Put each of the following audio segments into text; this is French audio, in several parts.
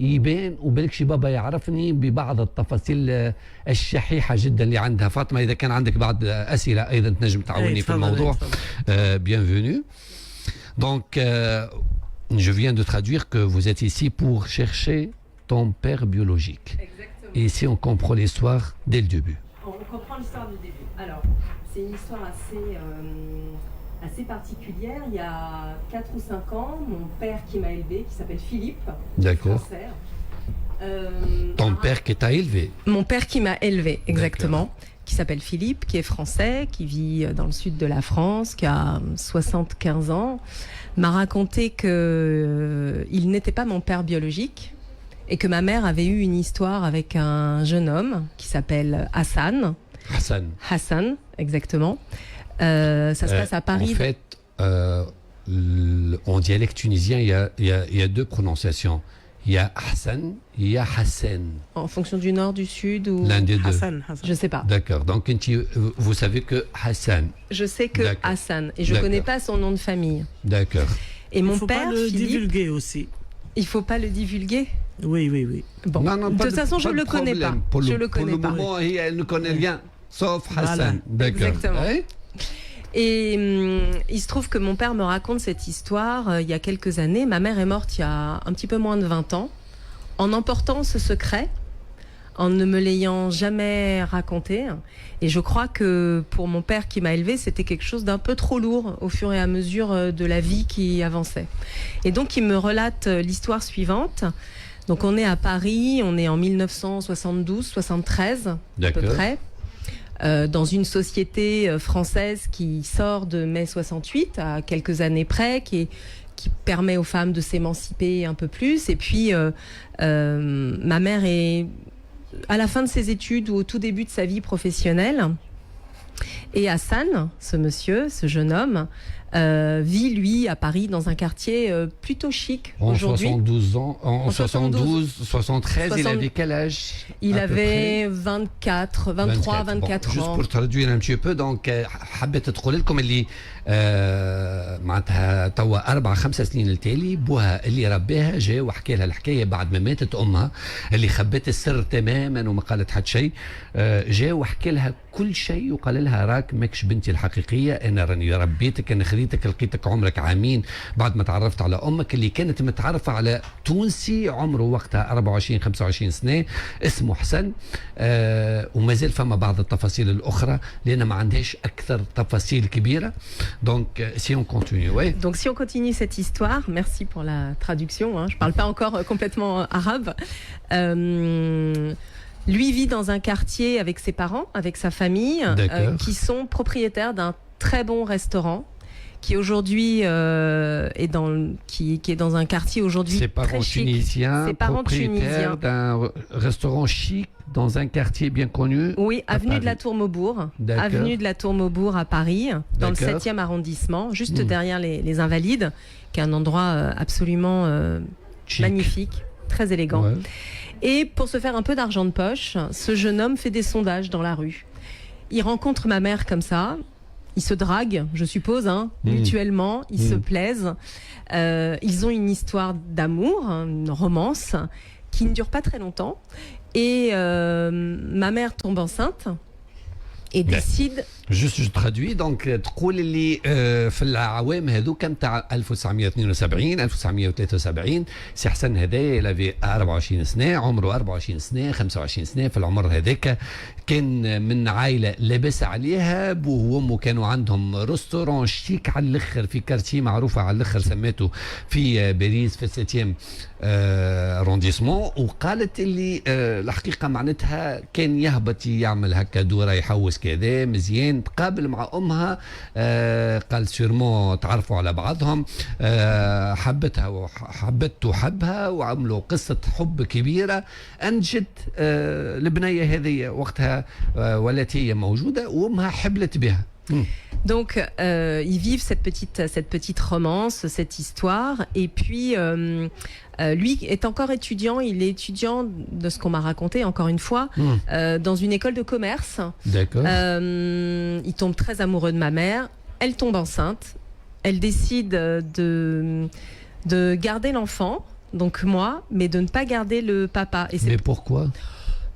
يبان وبالك شي بابا يعرفني ببعض التفاصيل الشحيحة جدا اللي عندها فاطمة. إذا كان عندك بعض أسئلة أيضا تنجم تعاوني في الموضوع. Bienvenue. Donc, je viens de traduire que vous êtes ici pour chercher ton père biologique. Exactement. Et ici, on comprend l'histoire dès le début. On comprend l'histoire du début. Alors, c'est une histoire assez particulière. Il y a 4 ou 5 ans, mon père qui m'a élevé, qui s'appelle Philippe, D'accord. français. Ton père qui t'a élevé. Mon père qui m'a élevé, exactement. Qui s'appelle Philippe, qui est français, qui vit dans le sud de la France, qui a 75 ans, m'a raconté qu'il n'était pas mon père biologique et que ma mère avait eu une histoire avec un jeune homme qui s'appelle Hassan. Hassan, exactement. Ça se passe à Paris. En fait, en dialecte tunisien, il y a deux prononciations. Il y a Hassan, il y a Hassan. En fonction du nord, du sud ou... L'un des Hassan. Je ne sais pas. D'accord. Donc, vous savez que Hassan. Je sais que Hassan. Et je ne connais pas son nom de famille. D'accord. Et mon père, père, il ne faut pas le Philippe, divulguer aussi. Il ne faut pas le divulguer. Oui, oui, oui. Bon. Non, de toute façon, je ne le connais pas. Je le connais pas. Pour le moment, elle ne connaît rien, sauf Hassan. Voilà. D'accord. Exactement. Ouais. Et il se trouve que mon père me raconte cette histoire il y a quelques années. Ma mère est morte il y a un petit peu moins de 20 ans. En emportant ce secret, en ne me l'ayant jamais raconté. Et je crois que pour mon père qui m'a élevé, c'était quelque chose d'un peu trop lourd au fur et à mesure de la vie qui avançait. Et donc il me relate l'histoire suivante. Donc on est à Paris, on est en 1972-73 à peu près. Dans une société française qui sort de mai 68 à quelques années près, qui permet aux femmes de s'émanciper un peu plus. Et puis, ma mère est à la fin de ses études ou au tout début de sa vie professionnelle. Et Hassan, ce monsieur, ce jeune homme, vit, lui, à Paris, dans un quartier plutôt chic aujourd'hui. En 73, il avait quel âge? Il avait 23, 24 ans. Juste pour traduire un petit peu, donc, حبيت تقول لكم اللي معناتها توا 4-5 سنين التالي بوها اللي رباها جاء وحكى لها الحكايه بعد ما ماتت امها اللي خبت السر تماما وما قالت حتى شيء. جاء وحكى لها كل شيء وقال لها راك ماكش بنتي الحقيقيه، انا راني ربيتك، انا خذيتك لقيتك عمرك عامين بعد ما تعرفت على امك اللي كانت متعرفه على تونسي عمره وقتها 24-25 سنه اسمه حسن. وما زال فما بعض التفاصيل الاخرى لان ما عندهاش اكثر تفاصيل كبيره. Donc, si on continue, oui. Donc, si on continue cette histoire, merci pour la traduction, hein, je ne parle pas encore complètement arabe. Lui vit dans un quartier avec ses parents, avec sa famille, qui sont propriétaires d'un très bon restaurant, qui aujourd'hui qui est dans un quartier aujourd'hui très chic. Ses parents tunisiens, d'un restaurant chic dans un quartier bien connu. Oui, avenue de la Tour Maubourg. Avenue de la Tour Maubourg à Paris, dans le 7e arrondissement, juste derrière les Invalides, qui est un endroit absolument magnifique, très élégant. Ouais. Et pour se faire un peu d'argent de poche, ce jeune homme fait des sondages dans la rue. Il rencontre ma mère comme ça. Ils se draguent, je suppose, mutuellement. Ils se plaisent. Ils ont une histoire d'amour, une romance, qui ne dure pas très longtemps. Et ma mère tombe enceinte et décide... Juste je traduis. Donc تقول اللي في العوام هذوك نتاع 1972 1973 سي حسن هذايا لافي 24 سنه، عمره 24 سنه 25 سنه في العمر هذاك. كان من عائله لاباس عليها، ابوه وامه كانوا عندهم ريستورون شيك على الاخر في كارتي معروفه على الاخر سميته في باريس في السيتيم رونديسمون. وقالت اللي الحقيقه معناتها كان يهبط يعمل هكا دوره يحوس كذا مزيان، تقابل مع امها قال سيرمون تعرفوا على بعضهم، حبتها وحبته وحبها وعملوا قصه حب كبيره انجت البنيه هذه وقتها والتي هي موجوده وامها حبلت بها. Donc, ils vivent cette petite romance, cette histoire. Et puis, lui est encore étudiant. Il est étudiant, de ce qu'on m'a raconté, encore une fois, dans une école de commerce. D'accord. Il tombe très amoureux de ma mère. Elle tombe enceinte. Elle décide de garder l'enfant donc moi, mais de ne pas garder le papa. Et mais pourquoi?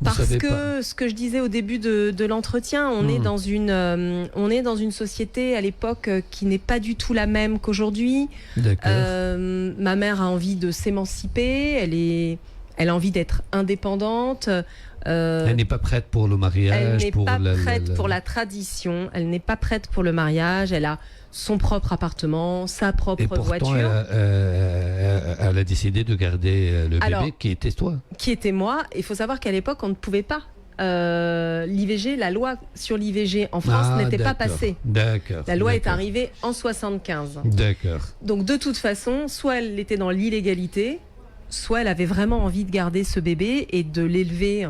Parce que ce que je disais au début de l'entretien, on est dans une société à l'époque qui n'est pas du tout la même qu'aujourd'hui. Ma mère a envie de s'émanciper, elle a envie d'être indépendante. Elle n'est pas prête pour le mariage. Elle n'est pas prête pour la tradition. Elle n'est pas prête pour le mariage. Elle a son propre appartement, sa propre voiture. Elle a décidé de garder le bébé qui était toi. Qui était moi. Il faut savoir qu'à l'époque, on ne pouvait pas. L'IVG, la loi sur l'IVG en France n'était pas passée. D'accord. La loi est arrivée en 75. D'accord. Donc de toute façon, soit elle était dans l'illégalité, soit elle avait vraiment envie de garder ce bébé et de l'élever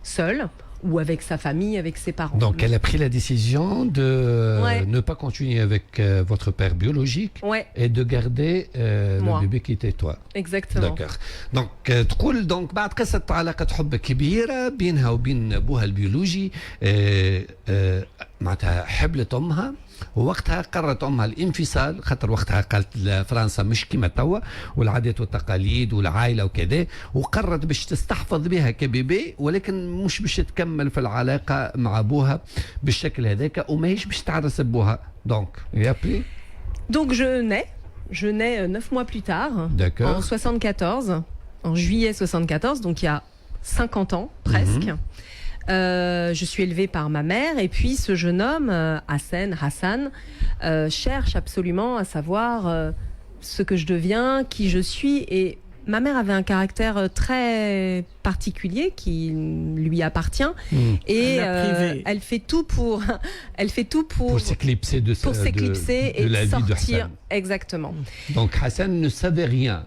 seule ou avec sa famille, avec ses parents. Donc elle a pris la décision de ne pas continuer avec votre père biologique et de garder le bébé qui était toi. Exactement. D'accord. Donc تقول donc بعد قصة علاقة حب كبيرة بينها وبين أبوها البيولوجي معناتها حبلت أمها ووقتها قررت امها الانفصال خاطر وقتها قالت فرنسا مش كيما توا والعادات والتقاليد والعائله وكذا وقررت باش تستحفظ بها كبيبي ولكن مش باش تكمل في العلاقه مع ابوها بالشكل هذاك وماهيش باش تعرس ابوها donc je nais 9 mois plus tard en 74 en juillet 74 donc il y a 50 ans presque. Je suis élevée par ma mère et puis ce jeune homme, Hassan, cherche absolument à savoir ce que je deviens, qui je suis. Et ma mère avait un caractère très particulier qui lui appartient et elle fait tout pour s'éclipser de et la sortir. Vie de Hassan. Exactement. Donc Hassan ne savait rien.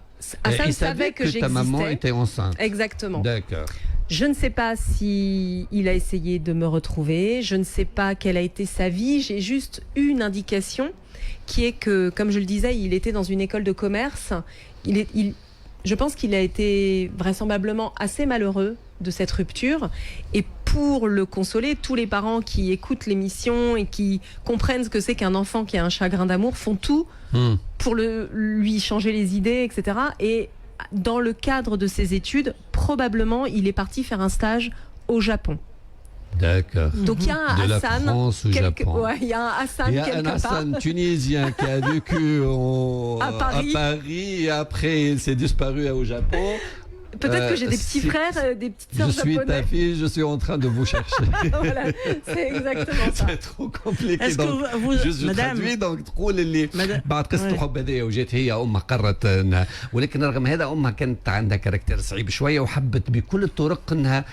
Hassan savait que ta maman était enceinte. Exactement. D'accord. Je ne sais pas si il a essayé de me retrouver, je ne sais pas quelle a été sa vie, j'ai juste eu une indication qui est que, comme je le disais, il était dans une école de commerce. Je pense qu'il a été vraisemblablement assez malheureux de cette rupture. Et pour le consoler, tous les parents qui écoutent l'émission et qui comprennent ce que c'est qu'un enfant qui a un chagrin d'amour font tout pour lui changer les idées, etc. Et dans le cadre de ses études, probablement, il est parti faire un stage au Japon. D'accord. Donc il y a un de Hassan. La France au Japon. Ouais, il y a un Hassan quelque part. Il y a un Hassan tunisien qui a vécu à Paris et après il s'est disparu au Japon. Peut-être que j'ai des petits frères, des petites sœurs japonais. Je suis ta fille, je suis en train de vous chercher. Voilà, c'est exactement ça. C'est trop compliqué. Est-ce donc, que vous, je traduis donc تقول اللي بعد قصة الحب هذه وجات هي أمها قررت انها ولكن رغم هذا أمها كانت عندها كاركتير صعيب شوية وحبت بكل الطرق انها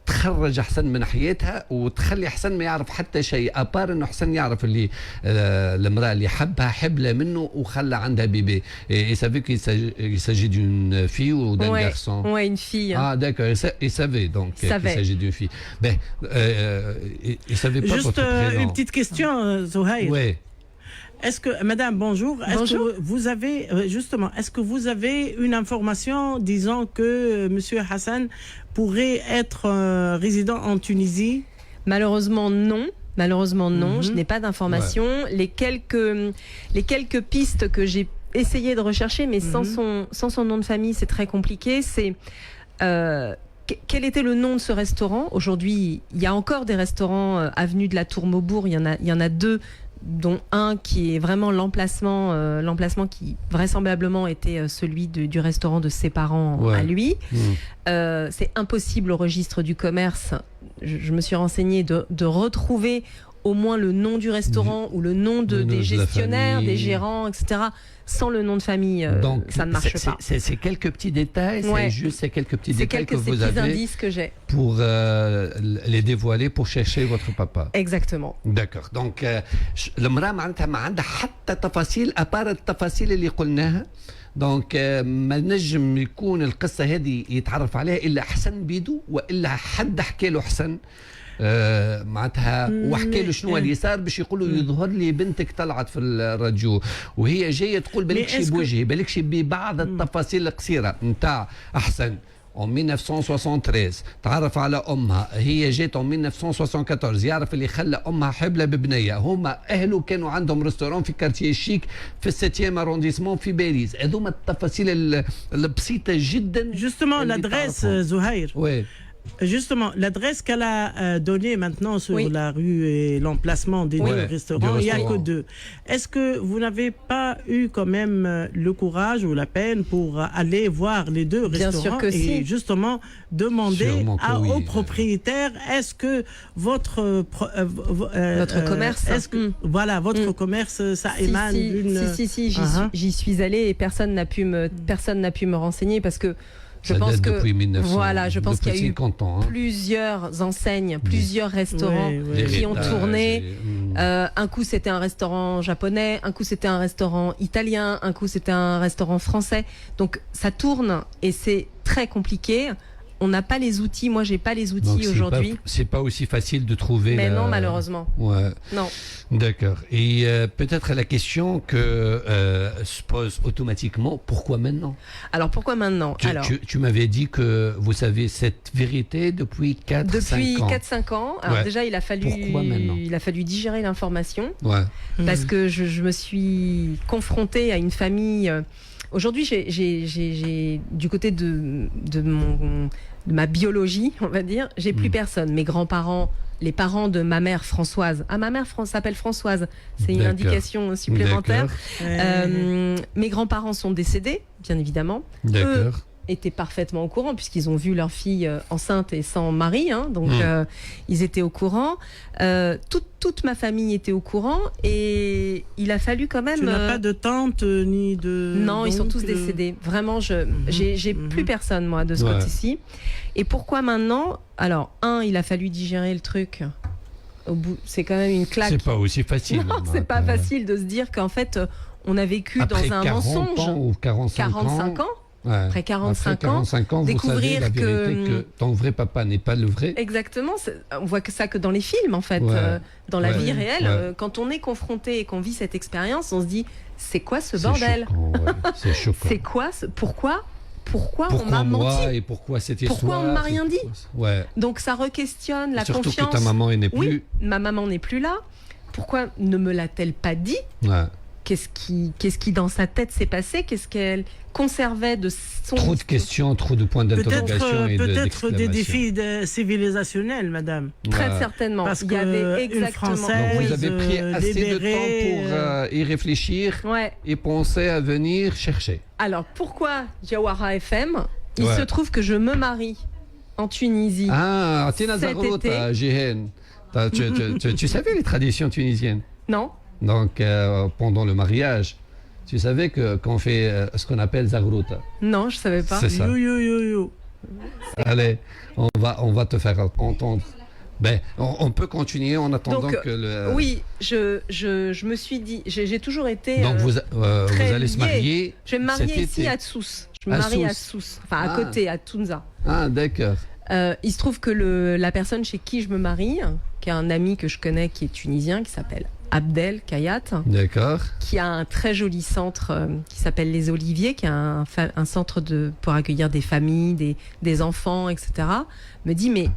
تخرج حسن من حياتها وتخلي حسن ما يعرف حتى شيء ابار انه حسن يعرف اللي المراه اللي حبها حبله منه وخلى عندها بيبي. Et savait qu'il s'agit d'une fille ou d'un garçon. Ouais, une fille. Ah d'accord, il savait donc qu'il s'agit d'une fille. Ben il savait pas juste votre prénom. Une petite question, Zohaïr. Oui. Est-ce que, madame, bonjour. Bonjour. Est-ce que vous avez, justement, est-ce que vous avez une information disant que monsieur Hassan pourrait être résident en Tunisie? Malheureusement, non. Malheureusement, non. Je n'ai pas d'informations. Les quelques pistes que j'ai essayé de rechercher, mais sans son nom de famille, c'est très compliqué. C'est quel était le nom de ce restaurant? Aujourd'hui, il y a encore des restaurants avenue de la Tour Maubourg. Il y en a deux, dont un qui est vraiment l'emplacement qui vraisemblablement était celui du restaurant de ses parents à lui. C'est impossible au registre du commerce. Je me suis renseignée de retrouver au moins le nom du restaurant ou le nom des gestionnaires, des gérants, etc. Sans le nom de famille, donc, ça ne marche pas. C'est quelques petits détails, c'est juste ces quelques petits détails que vous avez indices que j'ai pour les dévoiler pour chercher votre papa. Exactement. D'accord. Donc المرأة معناتها ما عندها حتى تفاصيل أبار التفاصيل اللي قلناها. دونك ما نجم يكون القصة هذه يتعرف عليها إلا حسن بيدو وإلا حد حكى له حسن معناتها وحكى له شنو اللي صار باش يقولوا يظهر لي بنتك طلعت في الراديو وهي جايه تقول بالكش بوجهي بالكش ببعض التفاصيل القصيره نتاع احسن en 1973 تعرف على امها هي جات en 1974 يعرف اللي خلى امها حبلة ببنية هما اهله كانوا عندهم ريستوران في كارتيه شيك في 7e arrondissement في باريس هذوما التفاصيل البسيطة جدا justement l'adresse زهير oui. Justement, l'adresse qu'elle a donnée maintenant sur la rue et l'emplacement des deux restaurants, il n'y a que 2. Est-ce que vous n'avez pas eu quand même le courage ou la peine pour aller voir les 2 restaurants? Bien sûr que et justement demander au propriétaire, est-ce que votre commerce, voilà, votre commerce, ça émane d'une... Si, j'y suis allée et personne n'a pu me renseigner parce que je pense que je pense qu'il y a eu plusieurs enseignes, plusieurs restaurants qui ont tourné. Un coup c'était un restaurant japonais, un coup c'était un restaurant italien, un coup c'était un restaurant français. Donc ça tourne et c'est très compliqué. On n'a pas les outils. Moi, j'ai pas les outils aujourd'hui. C'est pas aussi facile de trouver. Mais non, malheureusement. Ouais. Non. D'accord. Et peut-être la question que se pose automatiquement, pourquoi maintenant? Alors, pourquoi maintenant? Tu m'avais dit que vous savez cette vérité depuis 4-5 ans. Depuis 4-5 ans. Alors déjà, il a fallu digérer l'information. Ouais. Parce que je me suis confrontée à une famille... Aujourd'hui, j'ai du côté de ma biologie, on va dire, j'ai plus personne. Mes grands-parents, les parents de ma mère Françoise. Ah, ma mère s'appelle Françoise. C'est une indication supplémentaire. Mes grands-parents sont décédés, bien évidemment. D'accord. Étaient parfaitement au courant puisqu'ils ont vu leur fille enceinte et sans mari, donc ils étaient au courant. Toute ma famille était au courant et il a fallu quand même. Tu n'as pas de tante ni de. Non, ils sont tous décédés. Vraiment, j'ai plus personne moi de ce côté-ci. Et pourquoi maintenant? Alors, il a fallu digérer le truc. Au bout, c'est quand même une claque. C'est pas aussi facile. Non, c'est pas facile de se dire qu'en fait, on a vécu après dans un 40 mensonge. Ans ou 45 ans. Ouais. Après 45 ans, découvrir vous savez la vérité que ton vrai papa n'est pas le vrai. Exactement, on voit que ça que dans les films en fait, dans la vie réelle, quand on est confronté et qu'on vit cette expérience, on se dit c'est quoi ce bordel? C'est choquant. C'est quoi pourquoi on m'a menti et pourquoi cette histoire? Pourquoi on ne m'a rien dit? Donc ça re-questionne la surtout confiance. Surtout que ta maman n'est plus. Oui, ma maman n'est plus là. Pourquoi ne me l'a-t-elle pas dit? Qu'est-ce qui dans sa tête s'est passé? Qu'est-ce qu'elle conservait de son... Trop de questions, trop de points d'interrogation et peut-être des défis civilisationnels, madame. Très certainement. Parce il y avait exactement. Donc vous avez pris assez de temps pour y réfléchir et penser à venir chercher. Alors pourquoi Jawara FM? Il se trouve que je me marie en Tunisie. Ah, Tina Zaghrouta, Jihen. Tu savais les traditions tunisiennes? Non. Donc, pendant le mariage, tu savais qu'on fait ce qu'on appelle Zaghrouta? Non, je ne savais pas. C'est ça. Allez, on va te faire entendre. Ben, on peut continuer en attendant que le... Oui, je me suis dit, j'ai toujours été donc vous allez se marier. Je vais me marier ici à Sousse. Je me marie à Sousse, enfin à côté, à Tounza. Ah, d'accord. Il se trouve que la personne chez qui je me marie, qui est un ami que je connais qui est tunisien, qui s'appelle Abdel Kayat, qui a un très joli centre qui s'appelle Les Oliviers, qui est un centre pour accueillir des familles, des enfants, etc. Me dit, mais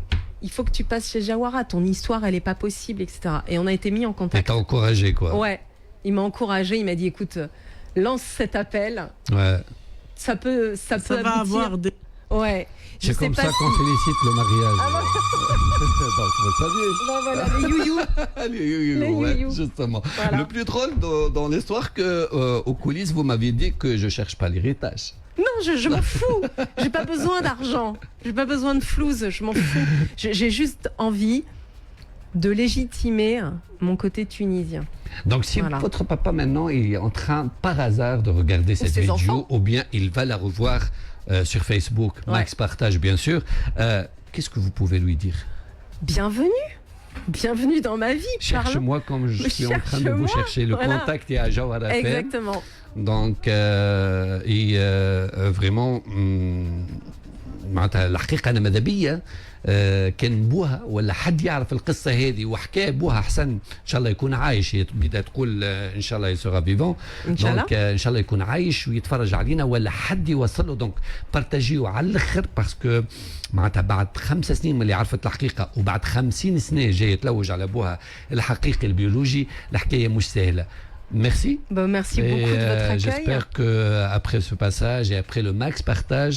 il faut que tu passes chez Jawara, ton histoire, elle n'est pas possible, etc. Et on a été mis en contact. Il t'a encouragé, quoi. Ouais, il m'a encouragé, il m'a dit, écoute, lance cet appel. Ouais. Ça peut va avoir des... Ouais. C'est comme ça qu'on félicite le mariage. Ah donc, vous voilà, les youyou. Les youyou, justement. Voilà. Le plus drôle dans l'histoire qu'aux coulisses, vous m'aviez dit que je cherche pas l'héritage. Non, je m'en fous. J'ai pas besoin d'argent. J'ai pas besoin de flouze. Je m'en fous. J'ai juste envie de légitimer mon côté tunisien. Donc si votre papa maintenant il est en train par hasard de regarder cette vidéo, enfants. ou bien il va la revoir sur Facebook, Max Partage bien sûr, qu'est-ce que vous pouvez lui dire? Bienvenue dans ma vie. Cherche-moi comme je suis en train de vous chercher. Le contact est à Jawara FM. Exactement. Donc vraiment معناتها الحقيقه انا ماذا بيا كان بوها ولا حد يعرف القصه هذه وحكى بوها حسن ان شاء الله يكون عايش. هي بدها تقول ان شاء الله يسوغا فيفون ان شاء الله. دونك ان شاء الله يكون عايش ويتفرج علينا ولا حد يوصل له. دونك بارتاجيو على الاخر باسكو معناتها بعد 5 سنين من اللي عرفت الحقيقه وبعد 50 سنه جايه تلوج على ابوها الحقيقي البيولوجي، الحكايه مش سهله. Merci. Bon, merci beaucoup de votre accueil. J'espère qu'après ce passage et après le max partage,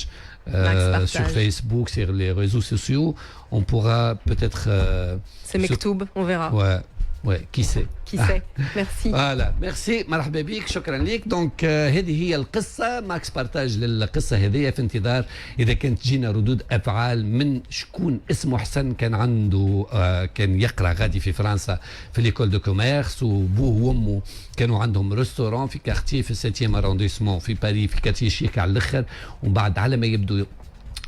sur Facebook, sur les réseaux sociaux, on pourra peut-être... C'est Mektoub, on verra. Ouais, qui sait. Qui sait. Merci. Voilà, merci. مرحبا بك، شكرا لك. دونك هذه هي القصة، ماكس بارتاج للقصة هذه في انتظار إذا كانت تجينا ردود أفعال من شكون اسمه حسن كان عنده كان يقرأ غادي في فرنسا في ليكول دو كوميرس وبوه وامه كانوا عندهم ريستوران في كارتيه في 7 ارانديسمون في باريس في كارتيه شيك على الآخر، ومن بعد على ما يبدو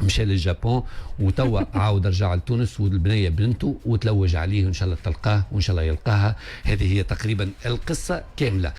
مشى للجابون وتوا عاود رجع لتونس والبنيه بنته وتلوج عليه وان شاء الله تلقاه وان شاء الله يلقاها. هذه هي تقريبا القصه كامله.